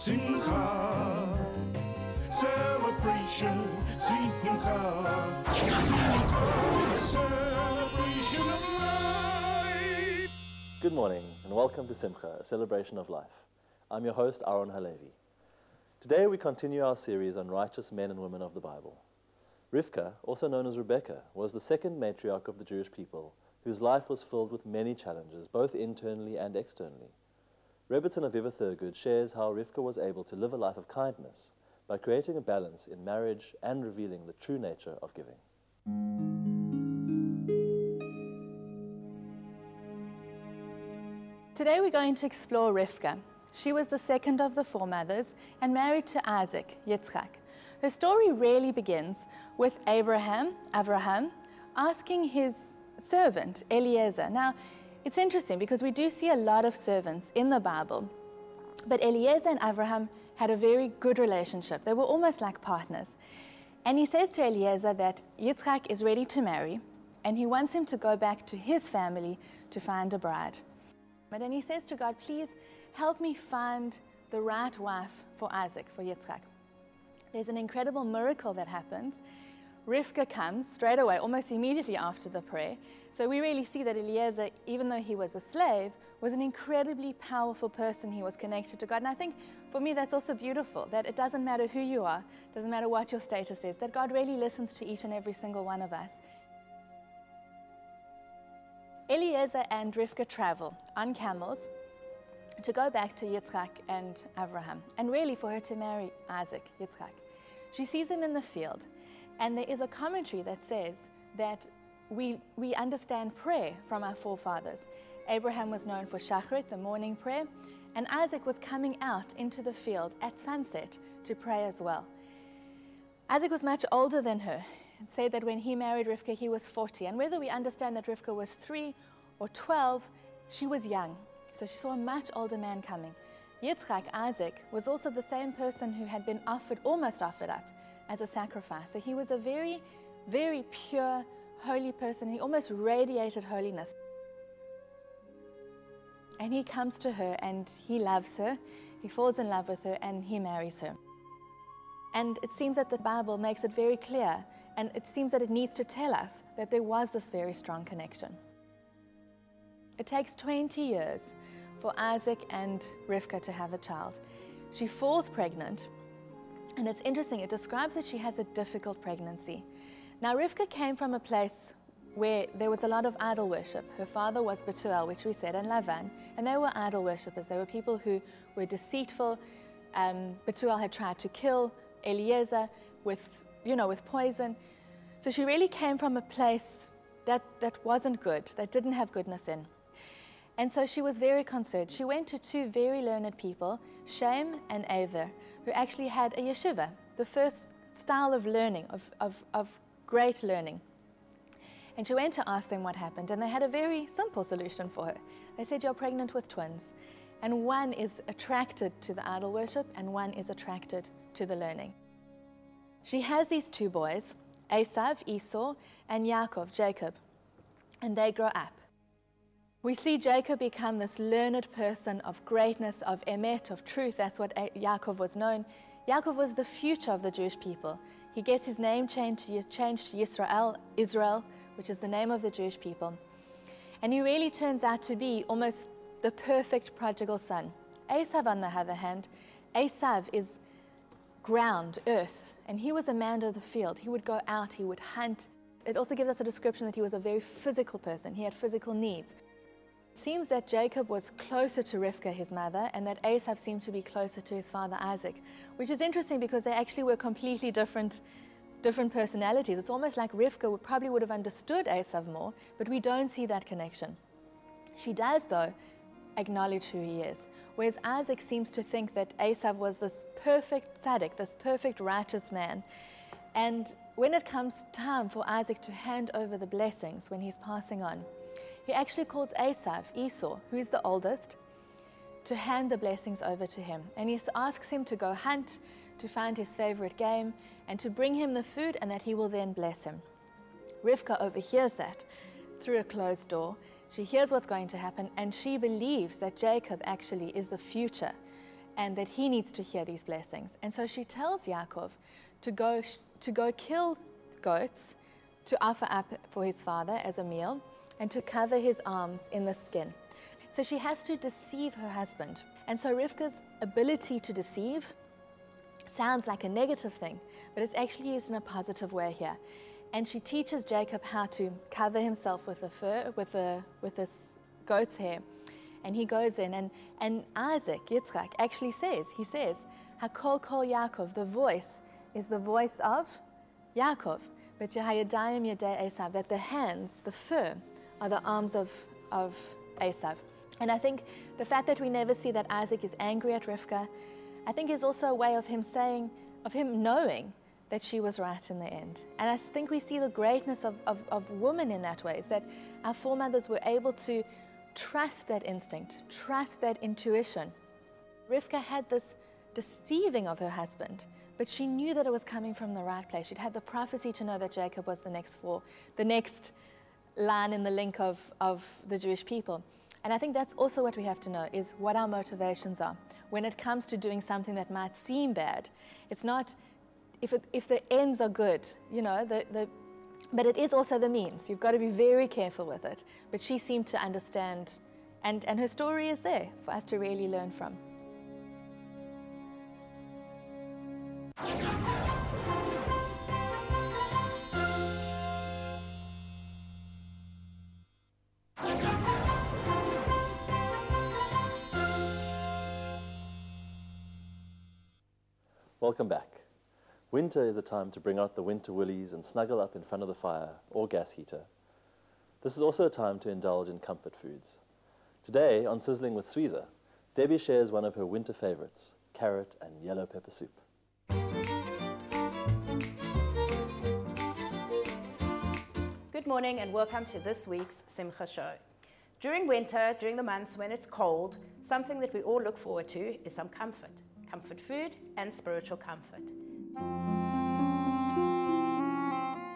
Simcha, celebration, Simcha, Simcha, celebration of life. Good morning and welcome to Simcha, a celebration of life. I'm your host, Aaron Halevi. Today we continue our series on righteous men and women of the Bible. Rivka, also known as Rebecca, was the second matriarch of the Jewish people, whose life was filled with many challenges, both internally and externally. Rebbetzin Thurgood shares how Rivka was able to live a life of kindness by creating a balance in marriage and revealing the true nature of giving. Today we're going to explore Rivka. She was the second of the four mothers and married to Isaac, Yitzchak. Her story really begins with Abraham, asking his servant, Eliezer. Now, it's interesting because we do see a lot of servants in the Bible, but Eliezer and Abraham had a very good relationship. They were almost like partners. And he says to Eliezer that Yitzchak is ready to marry, and he wants him to go back to his family to find a bride. But then he says to God, please help me find the right wife for Isaac, for Yitzchak. There's an incredible miracle that happens. Rivka comes straight away, almost immediately after the prayer. So we really see that Eliezer, even though he was a slave, was an incredibly powerful person. He was connected to God. And I think for me that's also beautiful, that it doesn't matter who you are, doesn't matter what your status is, that God really listens to each and every single one of us. Eliezer and Rivka travel on camels to go back to Yitzchak and Abraham, and really for her to marry Isaac, Yitzchak. She sees him in the field, and there is a commentary that says that we understand prayer from our forefathers. Abraham was known for Shacharit, the morning prayer, and Isaac was coming out into the field at sunset to pray as well. Isaac was much older than her. It said that when he married Rivka, he was 40, and whether we understand that Rivka was 3 or 12, she was young. So she saw a much older man coming. Yitzchak, Isaac, was also the same person who had been almost offered up as a sacrifice. So he was a very, very pure, holy person. He almost radiated holiness. And he comes to her and he loves her. He falls in love with her and he marries her. And it seems that the Bible makes it very clear, and it seems that it needs to tell us that there was this very strong connection. It takes 20 years for Isaac and Rivka to have a child. She falls pregnant, and it's interesting, it describes that she has a difficult pregnancy. Now, Rivka came from a place where there was a lot of idol worship. Her father was Bethuel, which we said, and Lavan, and they were idol worshippers. They were people who were deceitful. Bethuel had tried to kill Eliezer with poison. So she really came from a place that wasn't good, that didn't have goodness in. And so she was very concerned. She went to two very learned people, Shem and Aver, who actually had a yeshiva, the first style of learning, of great learning. And she went to ask them what happened, and they had a very simple solution for her. They said, you're pregnant with twins, and one is attracted to the idol worship, and one is attracted to the learning. She has these two boys, Esav, Esau, and Yaakov, Jacob, and they grow up. We see Jacob become this learned person of greatness, of emet, of truth. That's what Yaakov was known. Yaakov was the future of the Jewish people. He gets his name changed to Israel, which is the name of the Jewish people. And he really turns out to be almost the perfect prodigal son. Esav, on the other hand, Esav is ground, earth, and he was a man of the field. He would go out, he would hunt. It also gives us a description that he was a very physical person. He had physical needs. It seems that Jacob was closer to Rivka, his mother, and that Esav seemed to be closer to his father Isaac, which is interesting because they actually were completely different personalities. It's almost like Rivka probably would have understood Esav more, but we don't see that connection. She does, though, acknowledge who he is, whereas Isaac seems to think that Esav was this perfect tzaddik, this perfect righteous man. And when it comes time for Isaac to hand over the blessings when he's passing on, he actually calls Esau, who is the oldest, to hand the blessings over to him. And he asks him to go hunt, to find his favorite game, and to bring him the food, and that he will then bless him. Rivka overhears that through a closed door. She hears what's going to happen, and she believes that Jacob actually is the future and that he needs to hear these blessings. And so she tells Yaakov to go kill goats, to offer up for his father as a meal, and to cover his arms in the skin. So she has to deceive her husband. And so Rivka's ability to deceive sounds like a negative thing, but it's actually used in a positive way here. And she teaches Jacob how to cover himself with the fur, with this goat's hair. And he goes in, and Isaac, Yitzchak, actually says, Hakol kol Yaakov, the voice is the voice of Yaakov, but Yehayadayim Yedei Esav, that the hands, the fur, are the arms of Esav. And I think the fact that we never see that Isaac is angry at Rivka, I think is also a way of him knowing that she was right in the end. And I think we see the greatness of women in that way, is that our foremothers were able to trust that instinct, trust that intuition. Rivka had this deceiving of her husband, but she knew that it was coming from the right place. She'd had the prophecy to know that Jacob was the next line in the link of the Jewish people. And I think that's also what we have to know, is what our motivations are. When it comes to doing something that might seem bad, it's not, if the ends are good, but it is also the means. You've got to be very careful with it. But she seemed to understand, and her story is there for us to really learn from. Welcome back. Winter is a time to bring out the winter woolies and snuggle up in front of the fire or gas heater. This is also a time to indulge in comfort foods. Today, on Sizzling with Suisa, Debbie shares one of her winter favorites, carrot and yellow pepper soup. Good morning and welcome to this week's Simcha show. During winter, during the months when it's cold, something that we all look forward to is some comfort food and spiritual comfort.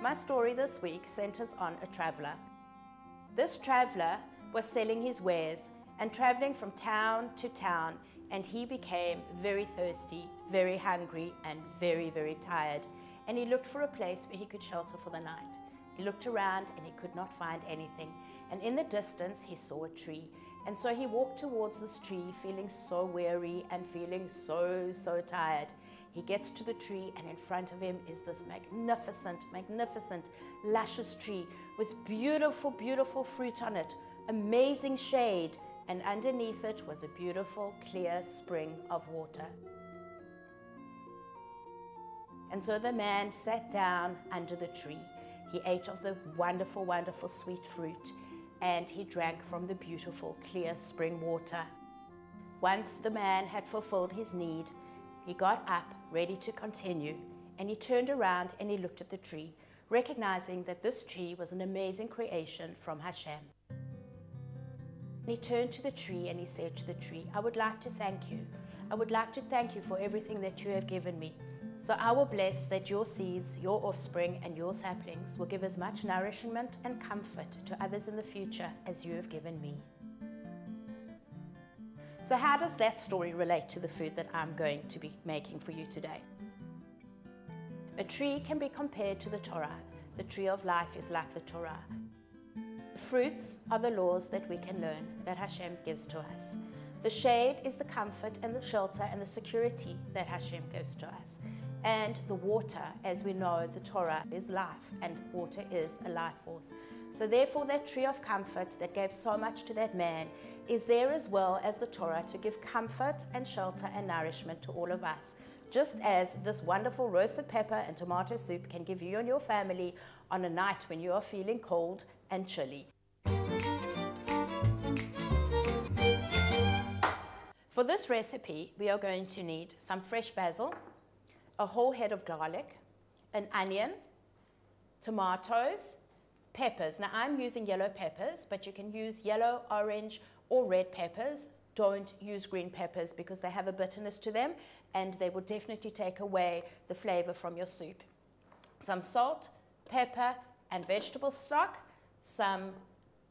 My story this week centers on a traveler. This traveler was selling his wares and traveling from town to town, and he became very thirsty, very hungry, and very, very tired. And he looked for a place where he could shelter for the night. He looked around and he could not find anything. And in the distance, he saw a tree. And so he walked towards this tree, feeling so weary and feeling so tired. He gets to the tree, and in front of him is this magnificent, luscious tree with beautiful, beautiful fruit on it, amazing shade, and underneath it was a beautiful, clear spring of water. And so the man sat down under the tree. He ate of the wonderful, wonderful sweet fruit, and he drank from the beautiful, clear spring water. Once the man had fulfilled his need, he got up, ready to continue, and he turned around and he looked at the tree, recognizing that this tree was an amazing creation from Hashem. He turned to the tree and he said to the tree, I would like to thank you. I would like to thank you for everything that you have given me. So I will bless that your seeds, your offspring, and your saplings will give as much nourishment and comfort to others in the future as you have given me. So how does that story relate to the food that I'm going to be making for you today? A tree can be compared to the Torah. The tree of life is like the Torah. The fruits are the laws that we can learn, that Hashem gives to us. The shade is the comfort and the shelter and the security that Hashem gives to us. And the water, as we know, the Torah is life, and water is a life force. So therefore, that tree of comfort that gave so much to that man is there as well as the Torah to give comfort and shelter and nourishment to all of us. Just as this wonderful roasted pepper and tomato soup can give you and your family on a night when you are feeling cold and chilly. For this recipe, we are going to need some fresh basil, a whole head of garlic, an onion, tomatoes, peppers. Now I'm using yellow peppers, but you can use yellow, orange, or red peppers. Don't use green peppers because they have a bitterness to them and they will definitely take away the flavor from your soup. Some salt, pepper, and vegetable stock, some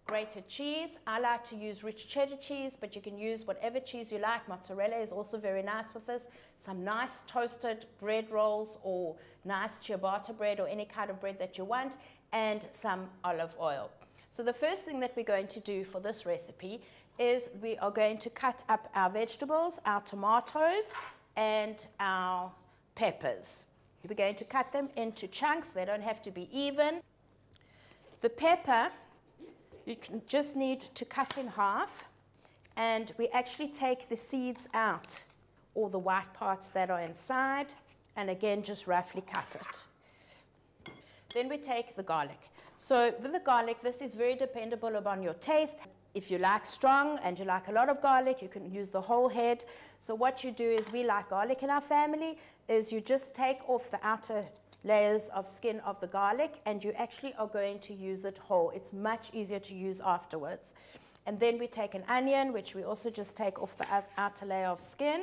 grated cheese. I like to use rich cheddar cheese, but you can use whatever cheese you like. Mozzarella is also very nice with this. Some nice toasted bread rolls or nice ciabatta bread or any kind of bread that you want, and some olive oil. So the first thing that we're going to do for this recipe is we are going to cut up our vegetables, our tomatoes, and our peppers. We're going to cut them into chunks. They don't have to be even. The pepper, you can just need to cut in half, and we actually take the seeds out, or the white parts that are inside, and again just roughly cut it. Then we take the garlic. So with the garlic, this is very dependable upon your taste. If you like strong and you like a lot of garlic, you can use the whole head. So what you do is, we like garlic in our family, is you just take off the outer layers of skin of the garlic, and you actually are going to use it whole. It's much easier to use afterwards. And then we take an onion, which we also just take off the outer layer of skin.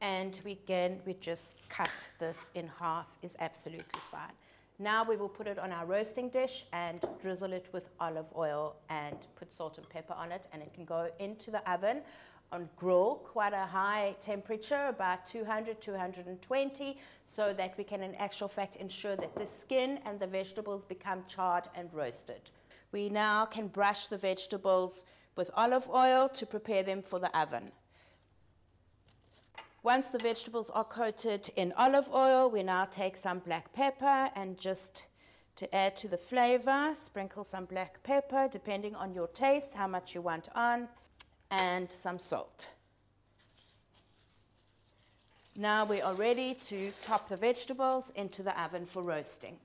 And we just cut this in half, is absolutely fine. Now we will put it on our roasting dish and drizzle it with olive oil and put salt and pepper on it, and it can go into the oven on grill, quite a high temperature, about 200, 220, so that we can in actual fact ensure that the skin and the vegetables become charred and roasted. We now can brush the vegetables with olive oil to prepare them for the oven. Once the vegetables are coated in olive oil, we now take some black pepper, and just to add to the flavor, sprinkle some black pepper, depending on your taste, how much you want on, and some salt. Now we are ready to pop the vegetables into the oven for roasting.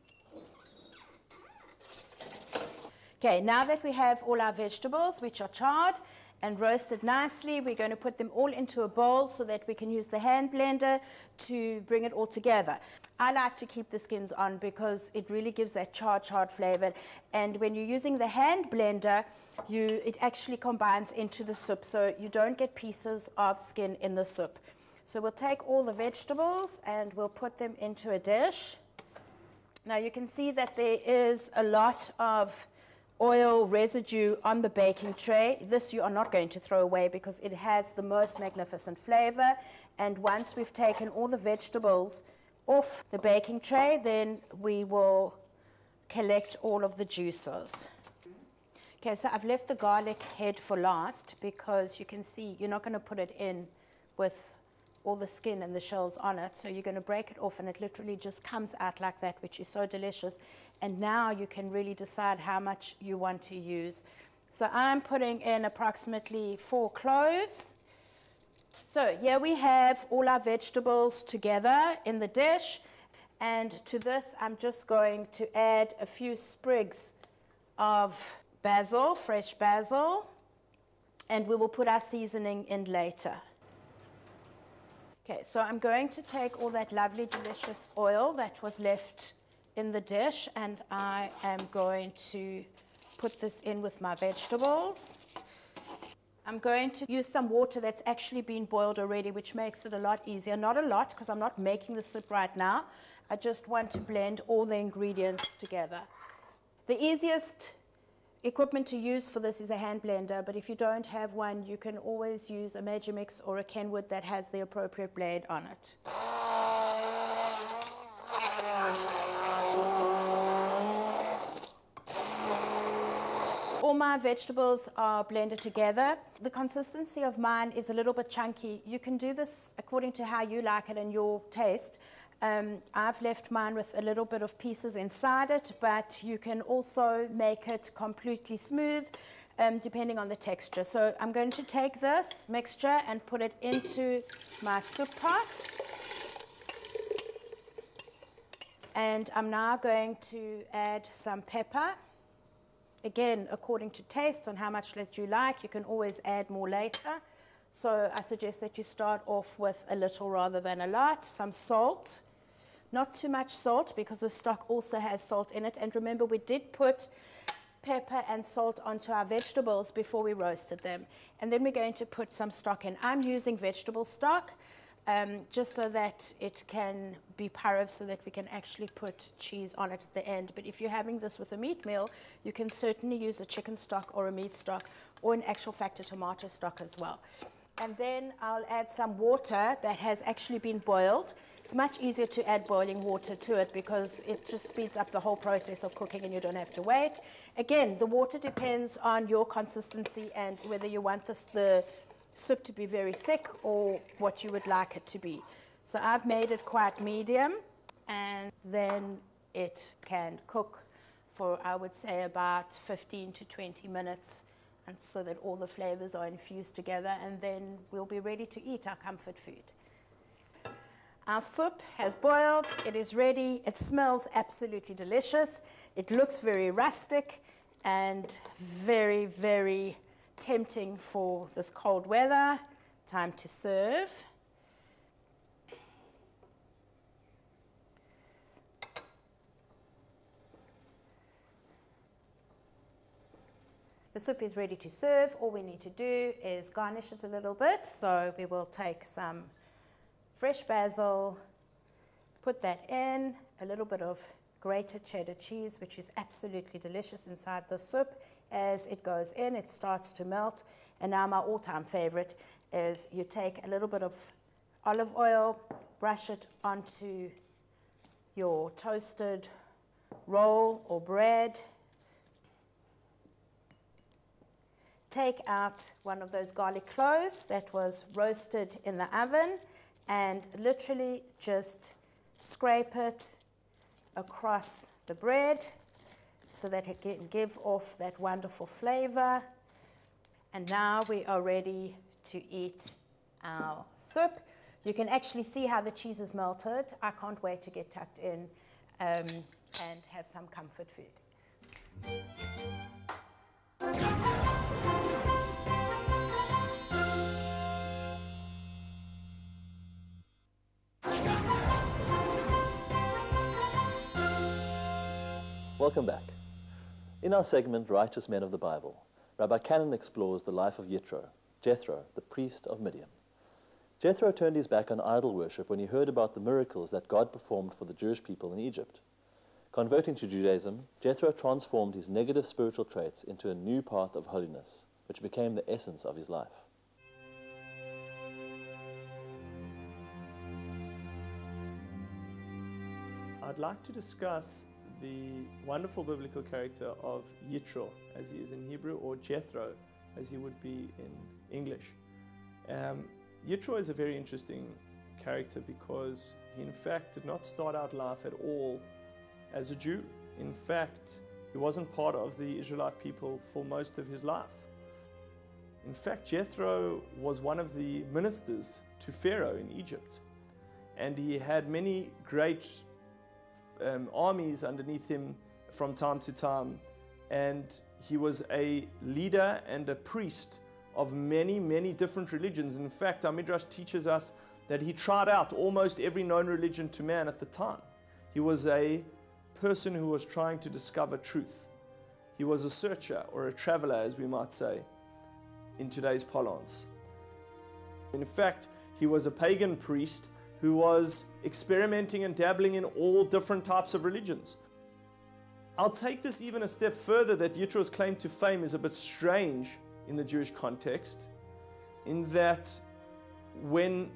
Okay, now that we have all our vegetables, which are charred and roasted nicely, we're going to put them all into a bowl so that we can use the hand blender to bring it all together. I like to keep the skins on because it really gives that charred flavor. And when you're using the hand blender, it actually combines into the soup, so you don't get pieces of skin in the soup. So we'll take all the vegetables and we'll put them into a dish. Now you can see that there is a lot of oil residue on the baking tray. This you are not going to throw away because it has the most magnificent flavor. And once we've taken all the vegetables off the baking tray, then we will collect all of the juices. Okay, so I've left the garlic head for last because you can see you're not going to put it in with all the skin and the shells on it. So you're going to break it off, and it literally just comes out like that, which is so delicious. And now you can really decide how much you want to use. So I'm putting in approximately 4 cloves. So here we have all our vegetables together in the dish. And to this, I'm just going to add a few sprigs of basil, fresh basil, and we will put our seasoning in later. Okay, so I'm going to take all that lovely, delicious oil that was left in the dish, and I am going to put this in with my vegetables. I'm going to use some water that's actually been boiled already, which makes it a lot easier. Not a lot, because I'm not making the soup right now. I just want to blend all the ingredients together. The easiest equipment to use for this is a hand blender, but if you don't have one, you can always use a Major Mix or a Kenwood that has the appropriate blade on it. All my vegetables are blended together. The consistency of mine is a little bit chunky. You can do this according to how you like it and your taste. I've left mine with a little bit of pieces inside it, but you can also make it completely smooth depending on the texture. So I'm going to take this mixture and put it into my soup pot. And I'm now going to add some pepper. Again, according to taste, on how much that you like, you can always add more later. So I suggest that you start off with a little rather than a lot. Some salt. Not too much salt because the stock also has salt in it. And remember, we did put pepper and salt onto our vegetables before we roasted them. And then we're going to put some stock in. I'm using vegetable stock. just so that it can be parov, so that we can actually put cheese on it at the end. But if you're having this with a meat meal, you can certainly use a chicken stock or a meat stock, or in actual fact a tomato stock as well. And then I'll add some water that has actually been boiled. It's much easier to add boiling water to it because it just speeds up the whole process of cooking and you don't have to wait. Again, the water depends on your consistency and whether you want the soup to be very thick or what you would like it to be. So I've made it quite medium, and then it can cook for, I would say, about 15 to 20 minutes, and so that all the flavors are infused together, and then we'll be ready to eat our comfort food. Our soup has boiled, it is ready, it smells absolutely delicious, it looks very rustic and very, very tempting for this cold weather. Time to serve. The soup is ready to serve. All we need to do is garnish it a little bit. So we will take some fresh basil, put that in, a little bit of grated cheddar cheese, which is absolutely delicious inside the soup. As it goes in, it starts to melt. And now my all-time favorite is you take a little bit of olive oil, brush it onto your toasted roll or bread. Take out one of those garlic cloves that was roasted in the oven and literally just scrape it across the bread so that it can give off that wonderful flavor. And now we are ready to eat our soup. You can actually see how the cheese is melted. I can't wait to get tucked in and have some comfort food. Welcome back. In our segment, Righteous Men of the Bible, Rabbi Cannon explores the life of Yitro, Jethro, the priest of Midian. Jethro turned his back on idol worship when he heard about the miracles that God performed for the Jewish people in Egypt. Converting to Judaism, Jethro transformed his negative spiritual traits into a new path of holiness, which became the essence of his life. I'd like to discuss the wonderful biblical character of Yitro, as he is in Hebrew, or Jethro, as he would be in English. Yitro is a very interesting character because he in fact did not start out life at all as a Jew. In fact, he wasn't part of the Israelite people for most of his life. In fact, Jethro was one of the ministers to Pharaoh in Egypt, and he had many great armies underneath him from time to time, and he was a leader and a priest of many, many different religions. In fact, our Midrash teaches us that he tried out almost every known religion to man at the time. He was a person who was trying to discover truth. He was a searcher, or a traveler, as we might say in today's parlance. In fact, he was a pagan priest who was experimenting and dabbling in all different types of religions. I'll take this even a step further, that Yitro's claim to fame is a bit strange in the Jewish context, in that when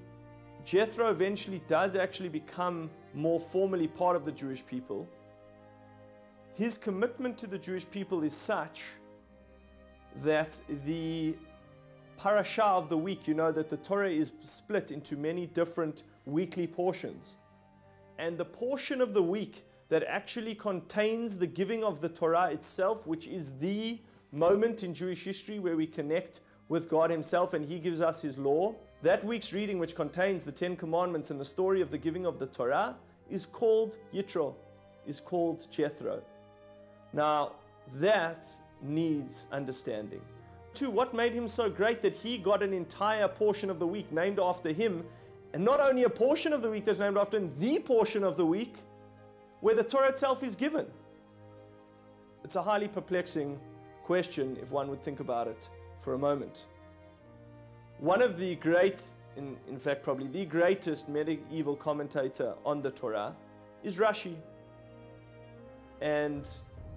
Jethro eventually does actually become more formally part of the Jewish people, his commitment to the Jewish people is such that the parasha of the week, you know that the Torah is split into many different weekly portions. And the portion of the week that actually contains the giving of the Torah itself, which is the moment in Jewish history where we connect with God himself and he gives us his law, that week's reading, which contains the 10 commandments and the story of the giving of the Torah, is called Yitro, is called Jethro. Now, that needs understanding. Two, what made him so great that he got an entire portion of the week named after him, and not only a portion of the week that's named after him, the portion of the week where the Torah itself is given? It's a highly perplexing question if one would think about it for a moment. One of the great in fact probably the greatest medieval commentator on the Torah, is Rashi. And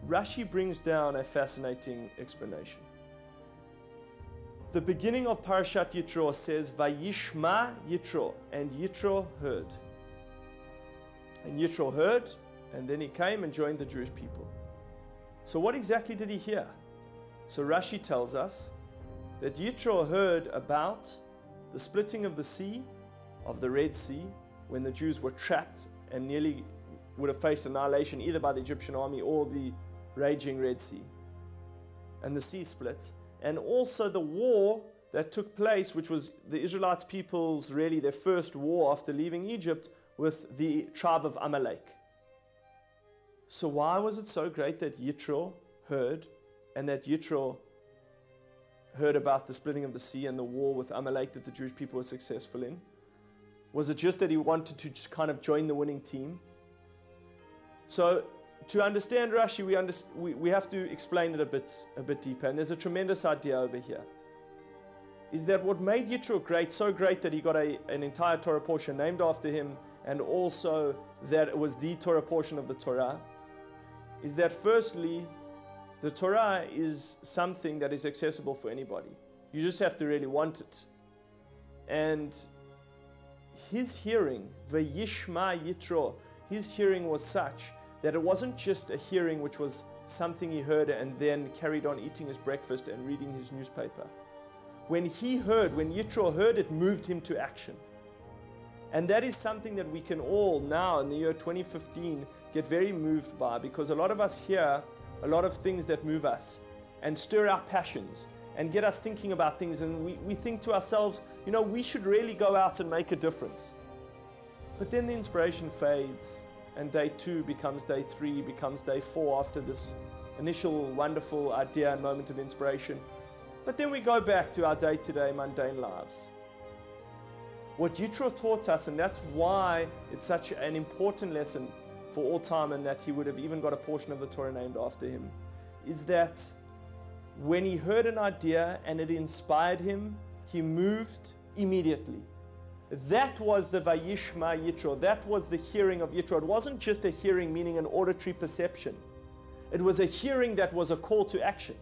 Rashi brings down a fascinating explanation. The beginning of Parashat Yitro says, Vayishma Yitro, and Yitro heard. And Yitro heard, and then he came and joined the Jewish people. So what exactly did he hear? So Rashi tells us that Yitro heard about the splitting of the sea, of the Red Sea, when the Jews were trapped and nearly would have faced annihilation either by the Egyptian army or the raging Red Sea. And the sea splits. And also the war that took place, which was the Israelites people's, really their first war after leaving Egypt, with the tribe of Amalek. So why was it so great that Yitro heard, and that Yitro heard about the splitting of the sea and the war with Amalek that the Jewish people were successful in? Was it just that he wanted to just kind of join the winning team? So to understand Rashi, we have to explain it a bit deeper. And there's a tremendous idea over here. Is that what made Yitro great, so great that he got an entire Torah portion named after him, and also that it was the Torah portion of the Torah, is that firstly, the Torah is something that is accessible for anybody. You just have to really want it. And his hearing, Vayishma Yitro, his hearing was such that it wasn't just a hearing which was something he heard and then carried on eating his breakfast and reading his newspaper. When Yitro heard, it moved him to action. And that is something that we can all now in the year 2015 get very moved by, because a lot of us hear a lot of things that move us and stir our passions and get us thinking about things, and we think to ourselves, you know, we should really go out and make a difference. But then the inspiration fades, and day 2 becomes day 3, becomes day 4 after this initial wonderful idea and moment of inspiration. But then we go back to our day-to-day mundane lives. What Yitro taught us, and that's why it's such an important lesson for all time, and that he would have even got a portion of the Torah named after him, is that when he heard an idea and it inspired him, he moved immediately. That was the Vayishma Yitro. That was the hearing of Yitro. It wasn't just a hearing meaning an auditory perception. It was a hearing that was a call to action.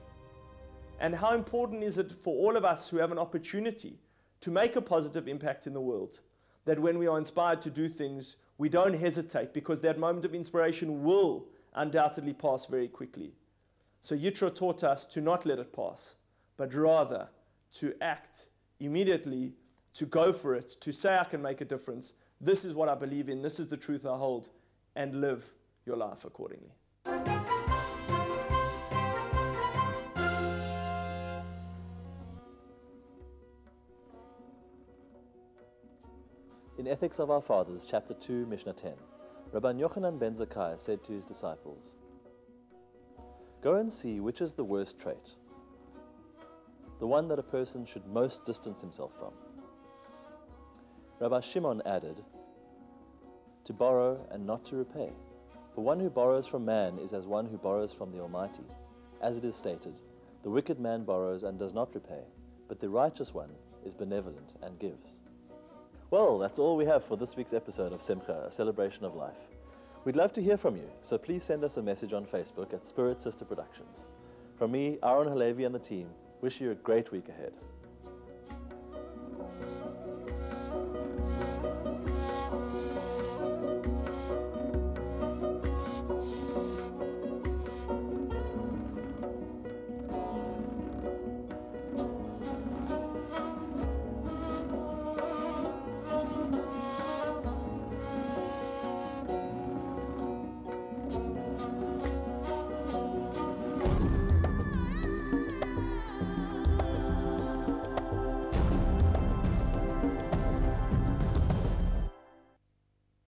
And how important is it for all of us who have an opportunity to make a positive impact in the world, that when we are inspired to do things, we don't hesitate, because that moment of inspiration will undoubtedly pass very quickly. So Yitro taught us to not let it pass, but rather to act immediately, to go for it, to say I can make a difference. This is what I believe in, this is the truth I hold, and live your life accordingly. In Ethics of Our Fathers, chapter 2, Mishnah 10, Rabbi Yochanan ben Zakkai said to his disciples, "Go and see which is the worst trait, the one that a person should most distance himself from." Rabbi Shimon added, "To borrow and not to repay. For one who borrows from man is as one who borrows from the Almighty. As it is stated, the wicked man borrows and does not repay, but the righteous one is benevolent and gives." Well, that's all we have for this week's episode of Simcha, a celebration of life. We'd love to hear from you, so please send us a message on Facebook at Spirit Sister Productions. From me, Aaron Halevi and the team, wish you a great week ahead.